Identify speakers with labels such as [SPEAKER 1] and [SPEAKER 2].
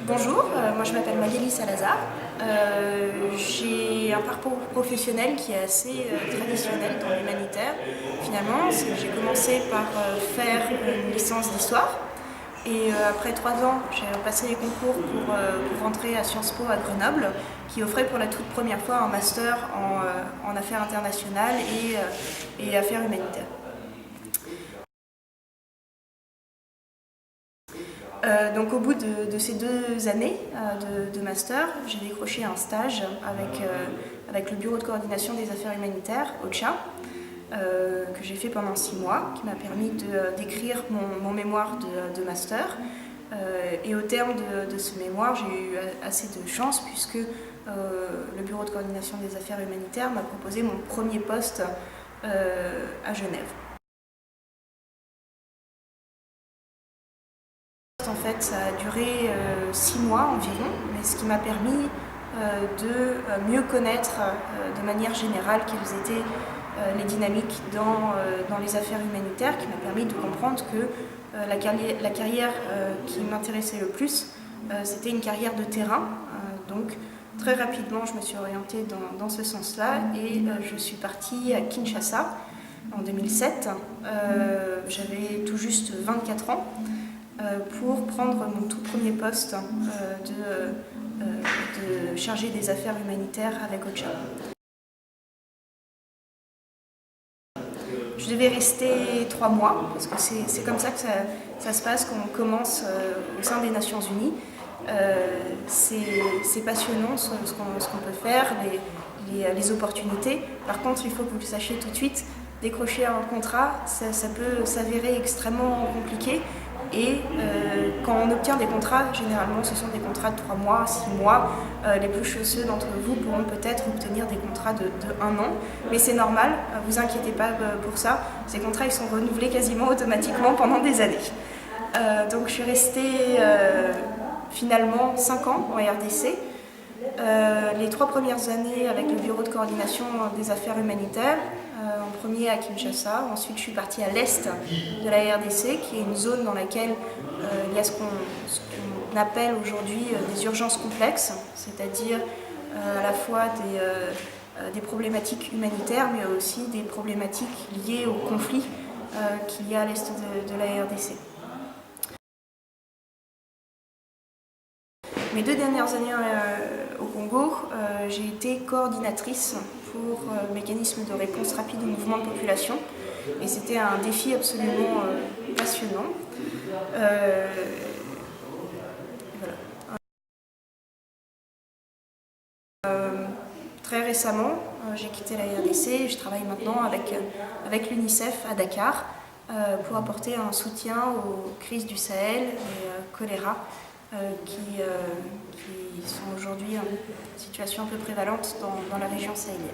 [SPEAKER 1] Bonjour, moi je m'appelle Magali Salazar. J'ai un parcours professionnel qui est assez traditionnel dans l'humanitaire. Finalement, j'ai commencé par faire une licence d'histoire et après 3 ans, j'ai passé les concours pour rentrer à Sciences Po à Grenoble, qui offrait pour la toute première fois un master en affaires internationales et affaires humanitaires. Donc au bout de ces 2 années de master, j'ai décroché un stage avec le Bureau de coordination des affaires humanitaires, OCHA, que j'ai fait pendant 6 mois, qui m'a permis d'écrire mon mémoire de master. Et au terme de ce mémoire, j'ai eu assez de chance puisque le Bureau de coordination des affaires humanitaires m'a proposé mon premier poste à Genève. En fait, ça a duré 6 mois environ, mais ce qui m'a permis de mieux connaître de manière générale quelles étaient les dynamiques dans les affaires humanitaires, qui m'a permis de comprendre que la carrière qui m'intéressait le plus, c'était une carrière de terrain. Donc très rapidement, je me suis orientée dans ce sens-là et je suis partie à Kinshasa en 2007. J'avais tout juste 24 ans. Pour prendre mon tout premier poste de chargé des affaires humanitaires avec OCHA. Je devais rester 3 mois, parce que c'est comme ça que ça se passe quand on commence au sein des Nations Unies. C'est passionnant ce qu'on peut faire, les opportunités. Par contre, il faut que vous le sachiez tout de suite, décrocher un contrat, ça peut s'avérer extrêmement compliqué. Et quand on obtient des contrats, généralement ce sont des contrats de 3 mois, 6 mois. Les plus chanceux d'entre vous pourront peut-être obtenir des contrats de 1 an. Mais c'est normal, vous inquiétez pas pour ça. Ces contrats ils sont renouvelés quasiment automatiquement pendant des années. Donc je suis restée finalement 5 ans en RDC. Les 3 premières années avec le Bureau de coordination des affaires humanitaires, en premier à Kinshasa. Ensuite, je suis partie à l'est de la RDC, qui est une zone dans laquelle il y a ce qu'on appelle aujourd'hui des urgences complexes, c'est-à-dire à la fois des problématiques humanitaires, mais aussi des problématiques liées au conflit qu'il y a à l'est de la RDC. Mes 2 dernières années au Congo, j'ai été coordinatrice pour le mécanisme de réponse rapide au mouvement de population et c'était un défi absolument passionnant. Très récemment, j'ai quitté la RDC et je travaille maintenant avec l'UNICEF à Dakar pour apporter un soutien aux crises du Sahel et choléra qui sont aujourd'hui en situation un peu prévalente dans la région sahélienne.